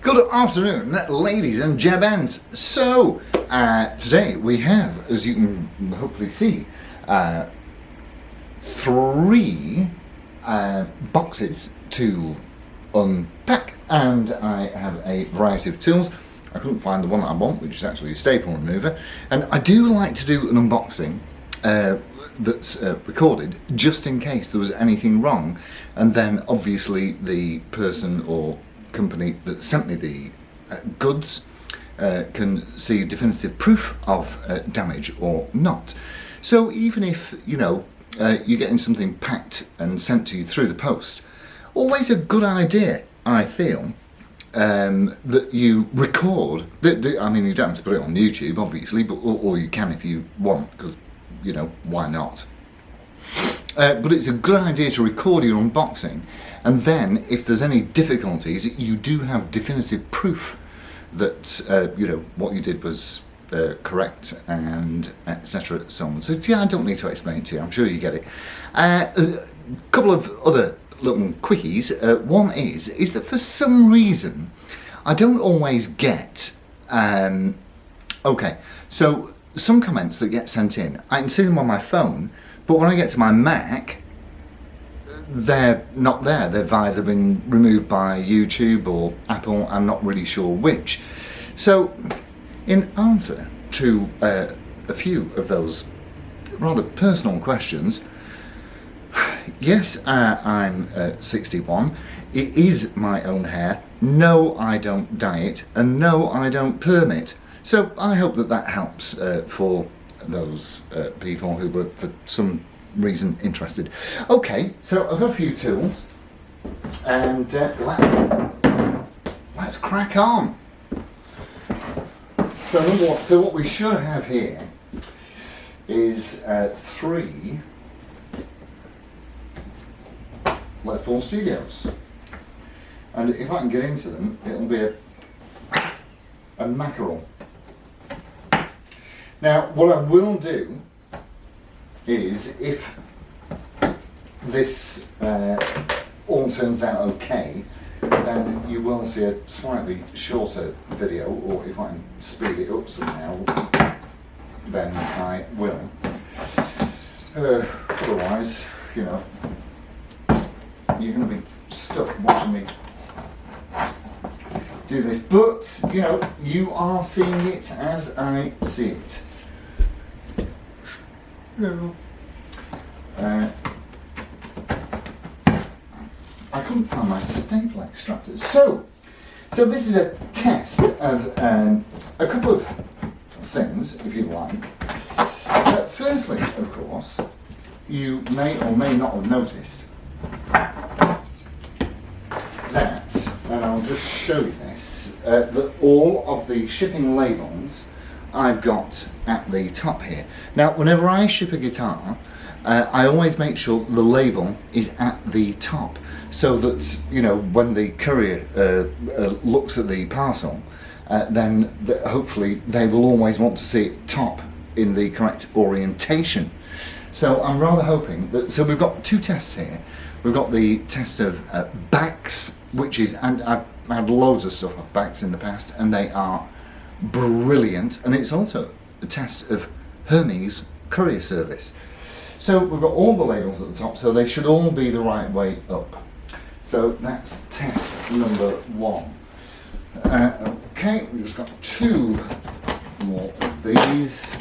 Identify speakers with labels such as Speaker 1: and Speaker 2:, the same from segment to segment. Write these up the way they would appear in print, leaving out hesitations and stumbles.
Speaker 1: Good afternoon, ladies and gents. So, today we have, as you can hopefully see, three boxes to unpack, and I have a variety of tools. I couldn't find the one that I want, which is actually a staple remover, and I do like to do an unboxing that's recorded just in case there was anything wrong, and then obviously the person or company that sent me the goods can see definitive proof of damage or not. So even if you're getting something packed and sent to you through the post, always a good idea, I feel, that you record. I mean, you don't have to put it on YouTube, obviously, but or you can if you want, because why not? But it's a good idea to record your unboxing, and then if there's any difficulties, you do have definitive proof that what you did was correct, and etc. so on. So yeah, I don't need to explain it to you. I'm sure you get it. A couple of other little quickies. One is that for some reason I don't always get. Okay, so some comments that get sent in, I can see them on my phone, but when I get to my Mac, they're not there. They've either been removed by YouTube or Apple, I'm not really sure which. So, in answer to a few of those rather personal questions, yes, I'm 61, it is my own hair, no, I don't dye it, and no, I don't perm it. So I hope that helps for those people who were for some reason interested. Okay, so I've got a few tools, and let's crack on. So what we should have here is three Les Paul Studios, and if I can get into them, it'll be a mackerel. Now, what I will do is, if this all turns out okay, then you will see a slightly shorter video, or if I can speed it up somehow, then I will. Otherwise, you're going to be stuck watching me do this. But, you are seeing it as I see it. Hello. I couldn't find my staple extractor. So this is a test of a couple of things, if you like. Firstly, of course, you may or may not have noticed that, and I'll just show you this, that all of the shipping labels I've got at the top here. Now, whenever I ship a guitar, I always make sure the label is at the top, so that when the courier looks at the parcel, then hopefully they will always want to see it top in the correct orientation. So I'm rather hoping that. So we've got two tests here. We've got the test of backs, which is, and I've had loads of stuff of backs in the past, and they are brilliant, and it's also a test of Hermes courier service. So we've got all the labels at the top, so they should all be the right way up. So that's test number one. Okay, we've just got two more of these.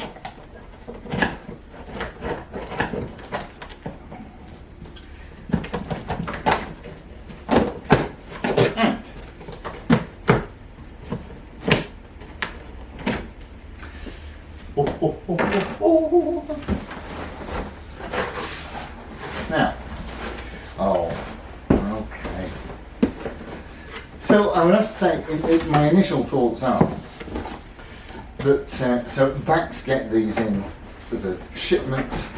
Speaker 1: Now, okay. So I would have to say, my initial thoughts are that so backs get these in as a shipment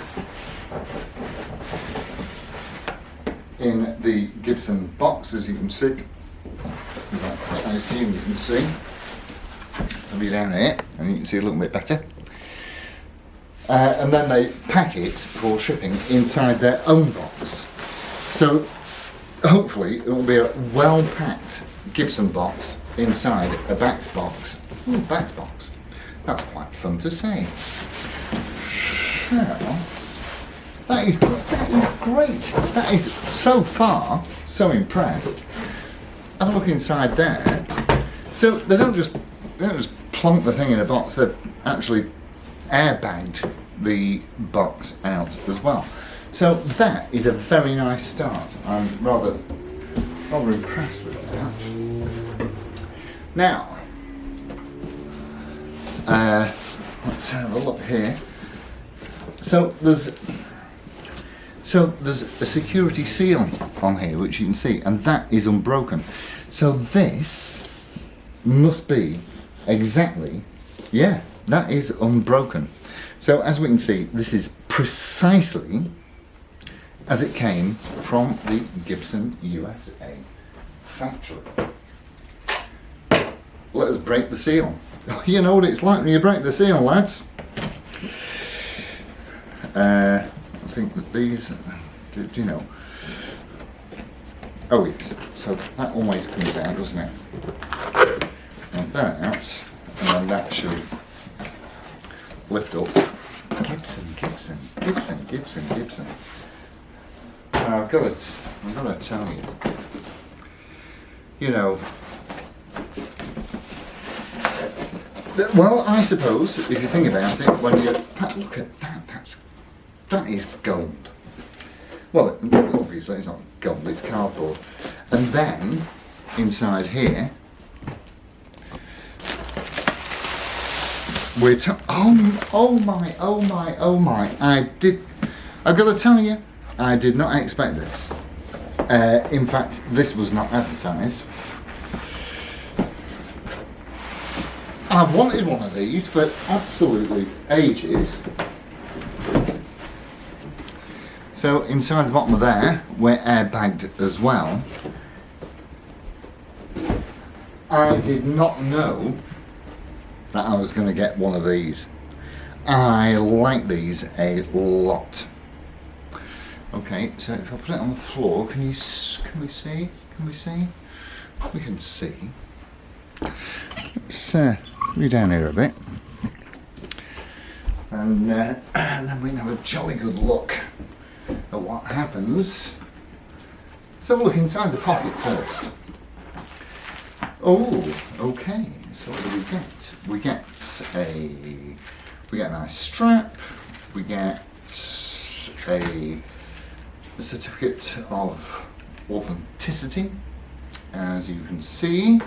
Speaker 1: in the Gibson box, as you can see. I assume you can see. So be down here, and you can see a little bit better. And then they pack it for shipping inside their own box. So hopefully it will be a well-packed Gibson box inside a Bax box. Ooh, Bax box. That's quite fun to say. Now, that is great. That is so far, so impressed. Have a look inside there. So they don't just plonk the thing in a box, they've actually airbagged the box out as well. So that is a very nice start. I'm rather impressed with that. Now, let's have a look here. So there's a security seal on here, which you can see, and that is unbroken. So this must be exactly, yeah, that is unbroken. So as we can see, this is precisely as it came from the Gibson USA factory. Let us break the seal. You know what it's like when you break the seal, lads. I think that these, do you know? Oh yes, so that always comes out, doesn't it? And that out, and then that should lift up. Gibson. I've got to tell you, you know, well, I suppose if you think about it, when you look at that, that is gold. Well, obviously it's not gold, it's cardboard. And then inside here, we're oh my! I've got to tell you, I did not expect this. In fact, this was not advertised. I've wanted one of these for absolutely ages. So inside the bottom of there, we're airbagged as well. I did not know that I was going to get one of these. I like these a lot. Okay, so if I put it on the floor, can we see? We can see. Let's be down here a bit, and then we can have a jolly good look at what happens. So look inside the pocket first. Oh, okay. So what do we get? We get a nice strap. We get a certificate of authenticity, as you can see.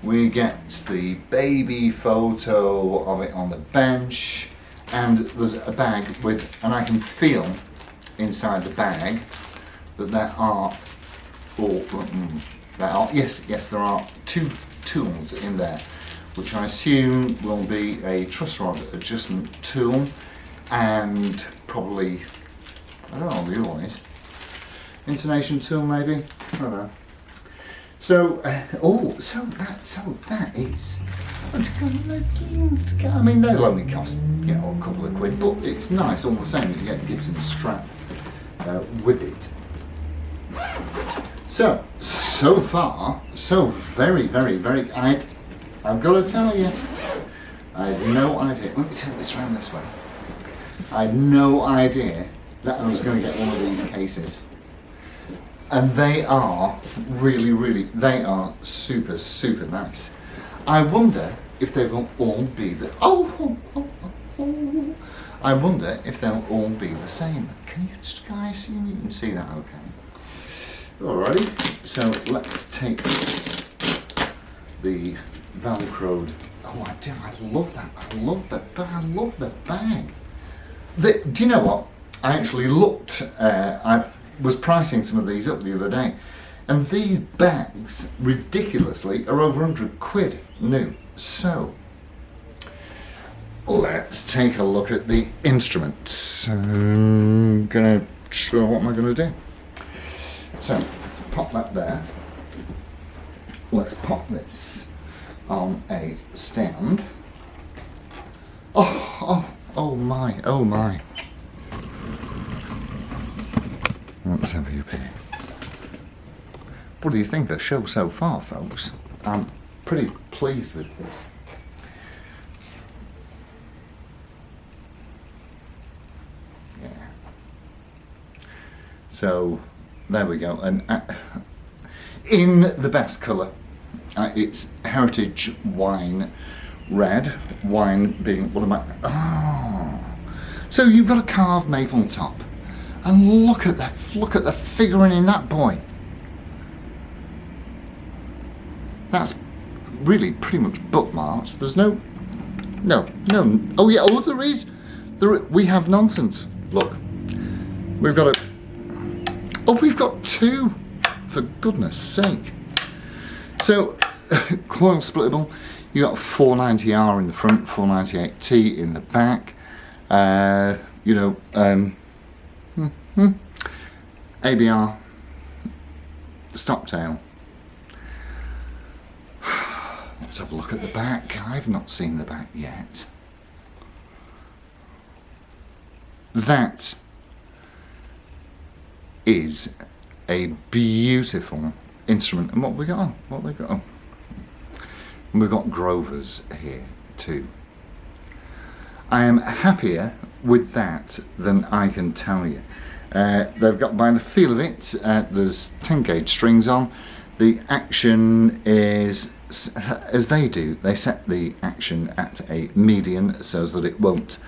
Speaker 1: We get the baby photo of it on the bench, and there's a bag with, and I can feel inside the bag that there are there are 2 tools in there, which I assume will be a truss rod adjustment tool, and probably, I don't know what the other one is, intonation tool maybe, I don't know. So, so that is, I mean, they'll only cost, you know, a couple of quid, but it's nice all the same that you get a Gibson strap with it. So far, so very, I've got to tell you, I had no idea, let me turn this around this way, I had no idea that I was going to get one of these cases. And they are really, they are super super nice. I wonder if they will all be the I wonder if they'll all be the same. Can you guys see me? You can see that okay. Alrighty, so let's take the velcroed. Oh, I do. I love that. I love the bag. Do you know what? I actually looked. I was pricing some of these up the other day, and these bags, ridiculously, are over 100 quid new. So let's take a look at the instruments. What am I gonna do? So pop that there. Let's pop this on a stand. Oh my. Let's have a look here. what do you think of the show so far, folks? I'm pretty pleased with this. Yeah. So there we go, and in the best colour, it's Heritage Wine Red. Wine being one of my... Oh, so you've got a carved maple top, and look at the figuring in that boy. That's really pretty much bookmarks. There's no. Oh yeah. Oh, there is. We have nonsense. Look, we've got a. Oh, we've got two. For goodness sake. So, coil splittable. You got 490R in the front, 498T in the back. ABR stop tail. Let's have a look at the back. I've not seen the back yet. That is a beautiful instrument. And what have we got on? What have we got on? And we've got Grovers here too. I am happier with that than I can tell you. They've got, by the feel of it, there's 10 gauge strings on. The action is, as they do, they set the action at a median so that it won't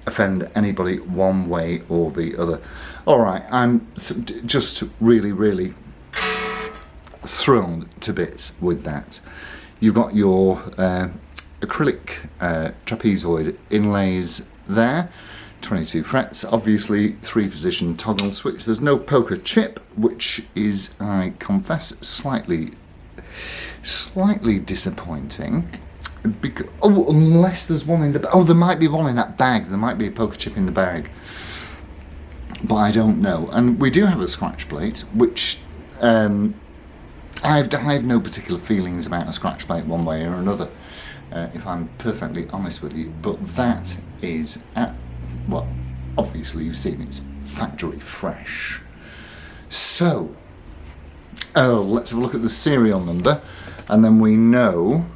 Speaker 1: offend anybody one way or the other. Alright, I'm just really thrilled to bits with that. You've got your acrylic trapezoid inlays there, 22 frets, obviously 3-position toggle switch. There's no poker chip, which is, I confess, slightly disappointing. Unless there's one in the... Oh, there might be one in that bag. There might be a poker chip in the bag. But I don't know. And we do have a scratch plate, which I have no particular feelings about a scratch plate one way or another, if I'm perfectly honest with you. But that is, well, obviously you've seen it's factory fresh. So, let's have a look at the serial number, and then we know...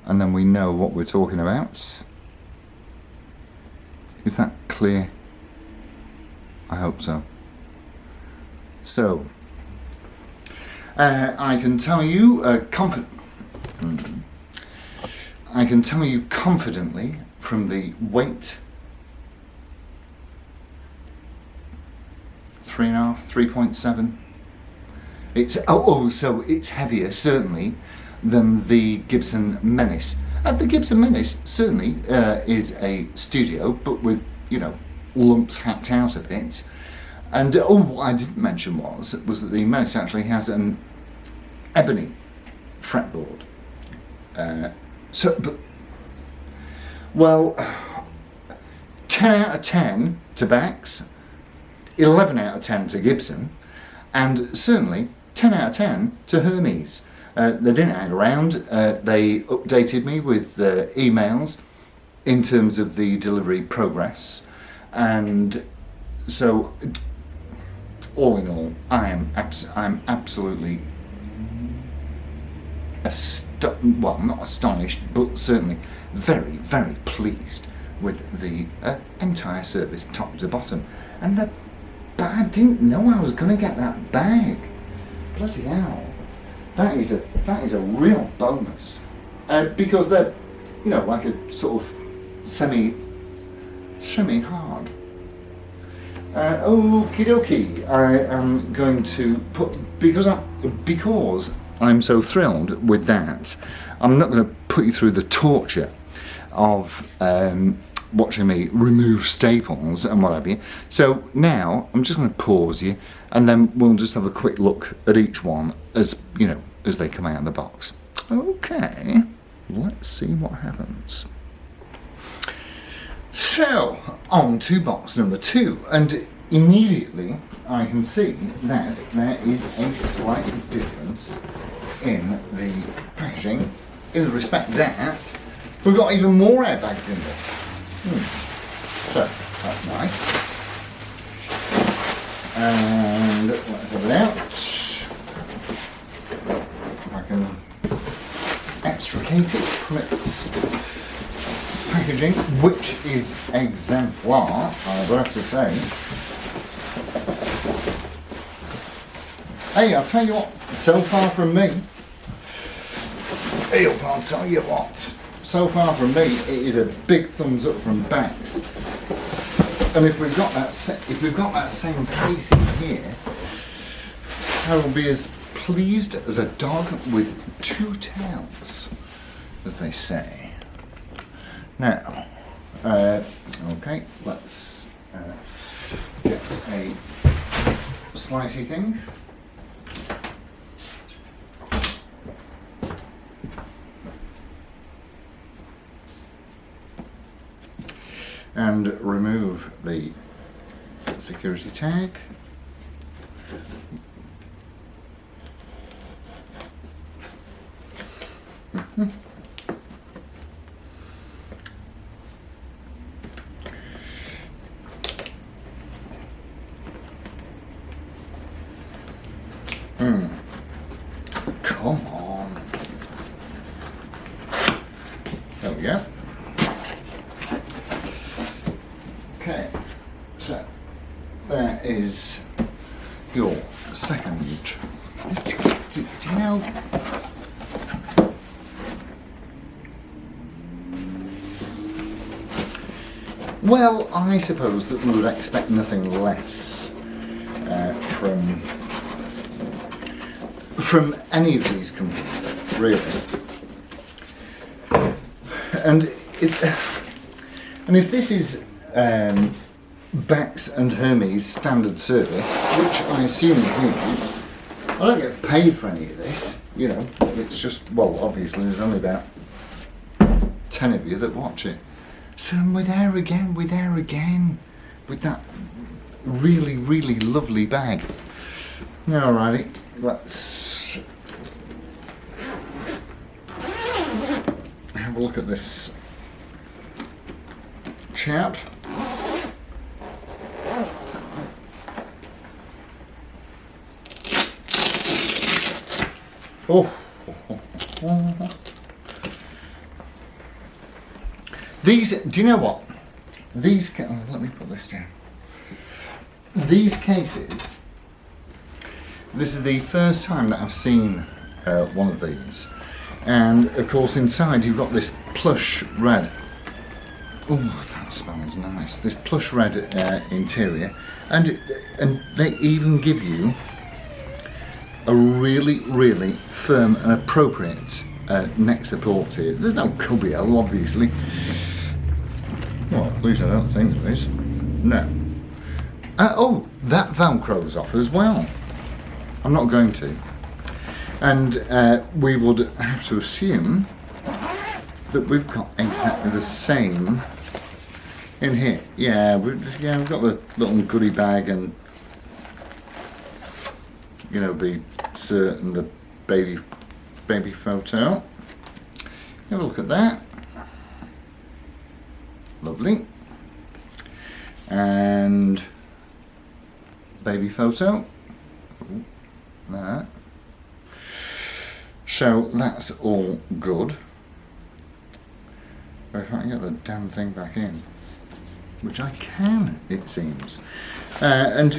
Speaker 1: And then we know what we're talking about. Is that clear? I hope so. So, I can tell you confidently from the weight, 3.5, 3.7. It's so it's heavier certainly than the Gibson Menace. The Gibson Menace certainly is a studio, but with, you know, lumps hacked out of it. And what I didn't mention was that the Menace actually has an ebony fretboard. Well, 10 out of 10 to Bex, 11 out of 10 to Gibson, and certainly 10 out of 10 to Hermes. They didn't hang around. They updated me with emails in terms of the delivery progress, and so all in all, I'm absolutely well, not astonished, but certainly very pleased with the entire service, top to bottom. And I didn't know I was going to get that bag. Bloody hell. That is a real bonus, because they're, you know, like a sort of semi hard. Okie dokie. I am going to put, because I'm so thrilled with that, I'm not going to put you through the torture of watching me remove staples and what have you. So now I'm just going to pause you, and then we'll just have a quick look at each one as, you know, as they come out of the box. Okay, let's see what happens. So, on to box number 2, and immediately I can see that there is a slight difference in the packaging, in the respect that we've got even more airbags in this. So, that's nice. And let's have it out. If I can extricate it from its packaging, which is exemplar, I would have to say. Hey, I'll tell you what, so far from me, I'll tell you what, so far from me, it is a big thumbs up from Bax. And if we've got that, same case in here, I will be as pleased as a dog with two tails, as they say. Now, okay, let's get a slicey thing. And remove the security tag. Come on. There we go. Okay, so there is your second. Do you know? Well, I suppose that we would expect nothing less from any of these companies, really. And if this is Bax and Hermes standard service, which I assume it is, I don't get paid for any of this, you know, it's just, well, obviously there's only about 10 of you that watch it. So we're there again, with that really, really lovely bag. Alrighty, let's have a look at this chap. Oh. These, do you know what? These, let me put this down. These cases, this is the first time that I've seen one of these. And of course inside you've got this plush red. Oh, that smells nice. This plush red interior. And they even give you a really, really firm and appropriate neck support here. There's no cubbyhole, obviously. Well, at least I don't think there is. No. Oh, that Velcro's off as well. I'm not going to. And we would have to assume that we've got exactly the same in here. Yeah, we've got the little goodie bag and, you know, the cert and the baby photo. Have a look at that. Lovely. And baby photo. Ooh, that. So that's all good. But if I can get the damn thing back in, which I can, it seems. Is there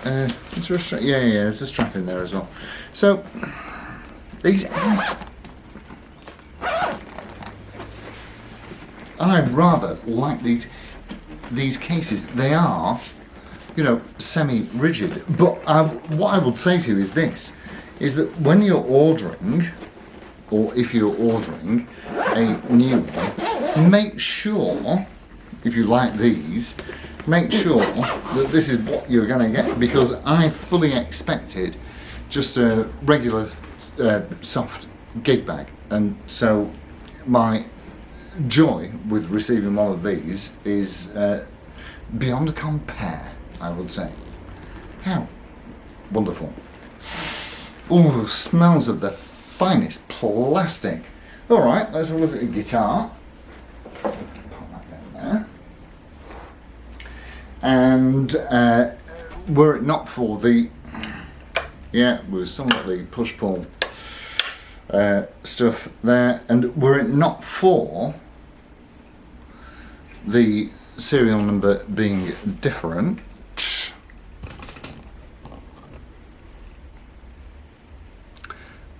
Speaker 1: a strap? Yeah, there's a strap in there as well. So these, I rather like these cases. They are, you know, semi-rigid. But what I would say to you is this: is that when you're ordering, or if you're ordering a new one, make sure, if you like these, make sure that this is what you're going to get, because I fully expected just a regular soft gig bag, and so my joy with receiving one of these is beyond compare, I would say. How wonderful. Oh, smells of the finest plastic. Alright, let's have a look at the guitar. Pop that down there. And were it not for the, yeah, we've still got the push-pull stuff there, and were it not for the serial number being different,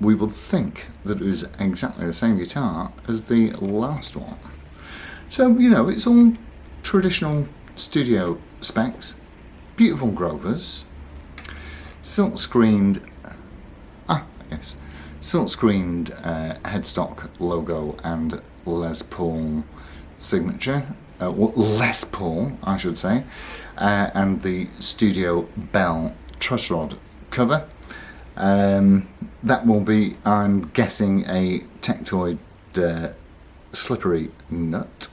Speaker 1: we would think that it was exactly the same guitar as the last one. So, you know, it's all traditional studio specs, beautiful Grovers, silk screened, silk screened headstock logo and Les Paul signature, Les Paul I should say, and the Studio Bell truss rod cover. That will be, I'm guessing, a Tectoid slippery nut.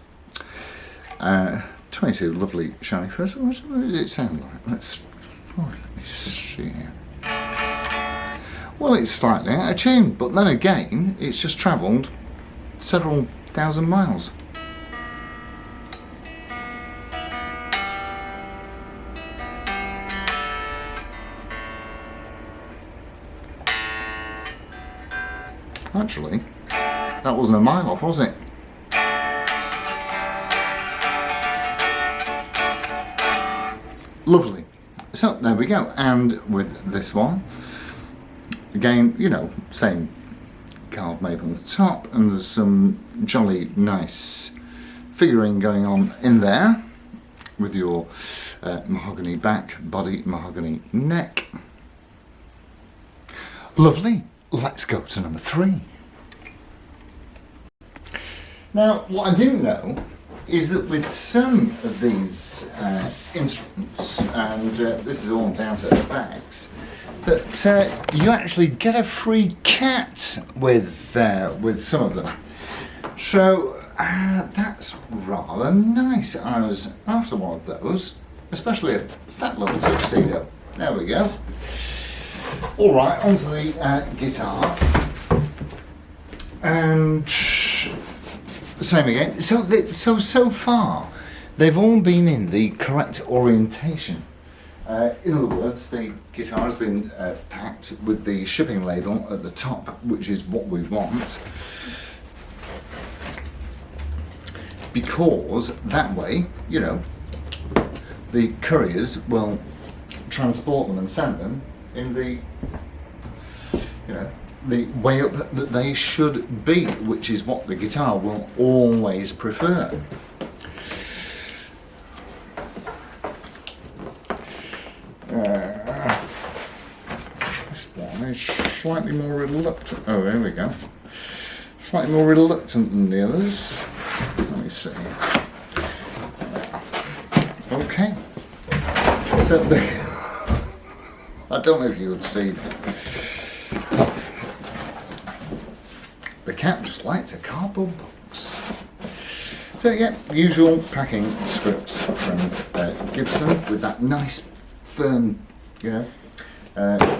Speaker 1: 22 lovely shiny frills. What does it sound like? Let me see. Well, it's slightly out of tune, but then again, it's just travelled several thousand miles. Actually, that wasn't a mile off, was it? Lovely. So there we go. And with this one, again, you know, same carved maple at the top, and there's some jolly nice figuring going on in there with your mahogany back, body, mahogany neck. Lovely. Let's go to number 3. Now, what I do know is that with some of these instruments, and this is all down to the bags, that you actually get a free cat with some of them. So that's rather nice. I was after one of those, especially a fat little tuxedo. There we go. All right, onto the guitar, and same again. So far, they've all been in the correct orientation. In other words, the guitar has been packed with the shipping label at the top, which is what we want, because that way, you know, the couriers will transport them and send them in the, you know, the way up that they should be, which is what the guitar will always prefer. This one is slightly more reluctant. Oh, there we go. Slightly more reluctant than the others. Let me see. Okay. So I don't know if you would see. The cat just likes a cardboard box. So yeah, usual packing script from Gibson with that nice firm, you know,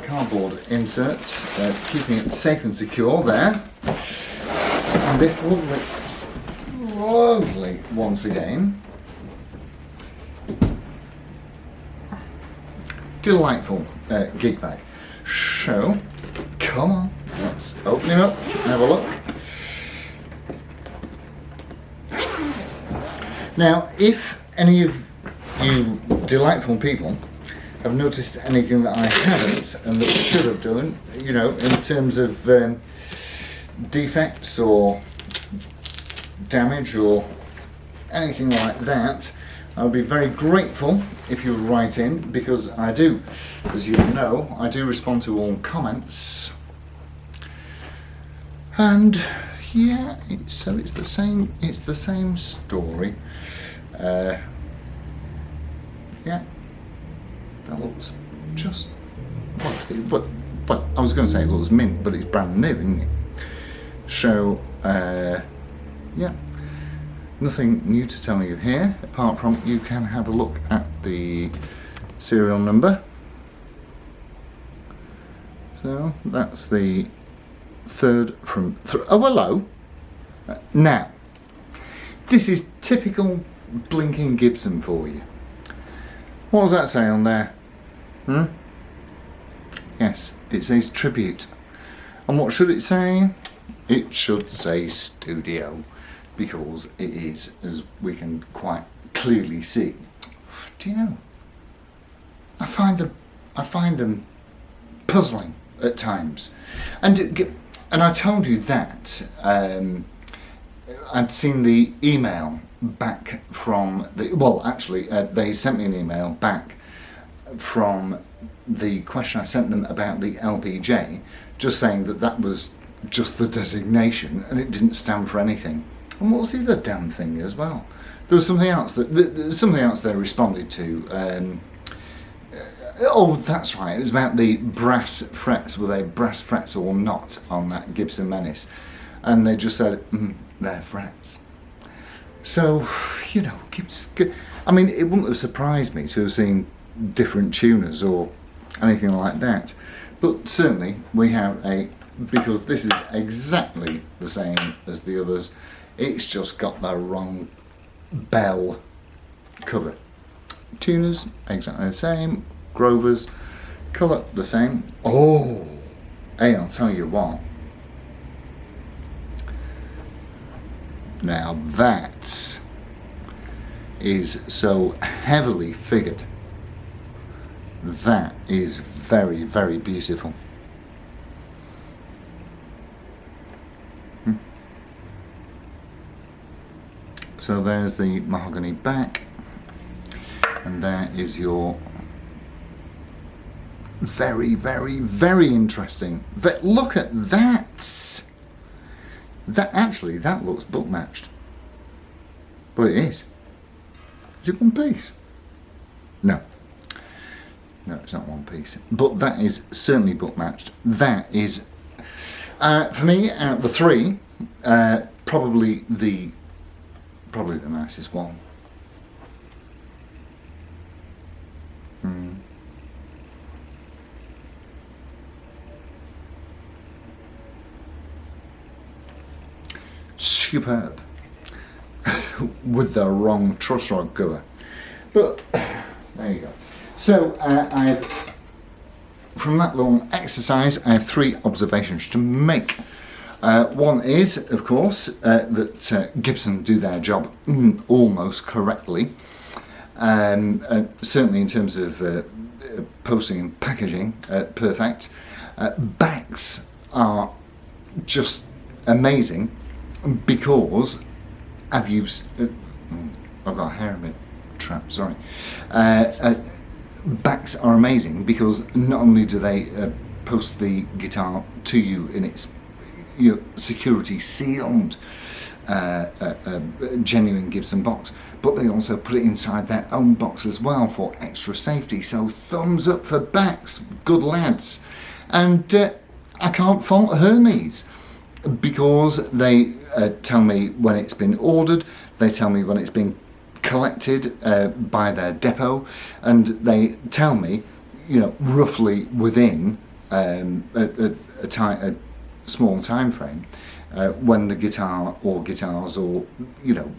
Speaker 1: cardboard insert, keeping it safe and secure there. And this lovely, once again, delightful gig bag. So, come on, let's open it up and have a look. Now, if any of you delightful people have noticed anything that I haven't and that should have done, you know, in terms of defects or damage or anything like that, I would be very grateful if you would write in, because I do, as you know, I do respond to all comments. And yeah, so it's the same story. Yeah, that looks just, but I was going to say it looks mint, but it's brand new, isn't it? So yeah, nothing new to tell you here, apart from you can have a look at the serial number. So that's the third from oh, hello. Now, this is typical blinking Gibson for you. What does that say on there? Yes, it says tribute. And what should it say? It should say studio, because it is, as we can quite clearly see. Do you know, I find them puzzling at times. And I told you that I'd seen the email back from they sent me an email back from the question I sent them about the LPJ, just saying that was just the designation and it didn't stand for anything. And what was the other damn thing as well? There was something else they responded to. Oh, that's right. It was about the brass frets. Were they brass frets or not on that Gibson Menace? And they just said, they're frets. So, you know, I mean, it wouldn't have surprised me to have seen different tuners or anything like that. But certainly we have because this is exactly the same as the others, it's just got the wrong bell cover. Tuners, exactly the same. Grovers, colour the same. Oh, hey, I'll tell you what. Now that is so heavily figured. That is very, very beautiful. So there's the mahogany back, and there is your very, very, very interesting. Look at that. That looks book matched. But it is. Is it one piece? No. No, it's not one piece. But that is certainly book matched. That is, for me, out of the three, probably the nicest one. Superb. With the wrong truss rod cover. But there you go. So from that long exercise, I have three observations to make. One is, of course, that Gibson do their job almost correctly. Certainly in terms of posting and packaging, perfect. Backs are just amazing because I've used... I've got a hair in my trap, sorry. Backs are amazing because not only do they post the guitar to you in its security sealed genuine Gibson box, but they also put it inside their own box as well for extra safety. So thumbs up for backs, good lads. And I can't fault Hermes because they tell me when it's been ordered, they tell me when it's been collected by their depot, and they tell me, roughly within a small time frame when the guitar or guitars or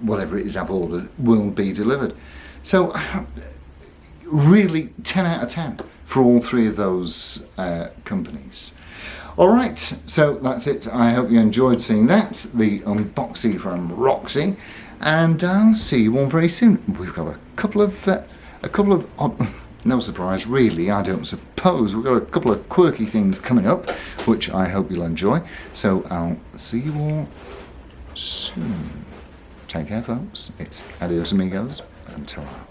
Speaker 1: whatever it is I've ordered will be delivered. So really 10 out of 10 for all three of those companies. Alright, so that's it. I hope you enjoyed seeing that, the unboxing from Roxy, and I'll see you all very soon. We've got a couple of no surprise really, I don't suppose. We've got a couple of quirky things coming up, which I hope you'll enjoy. So I'll see you all soon. Take care, folks. It's adios amigos, and ta-ra.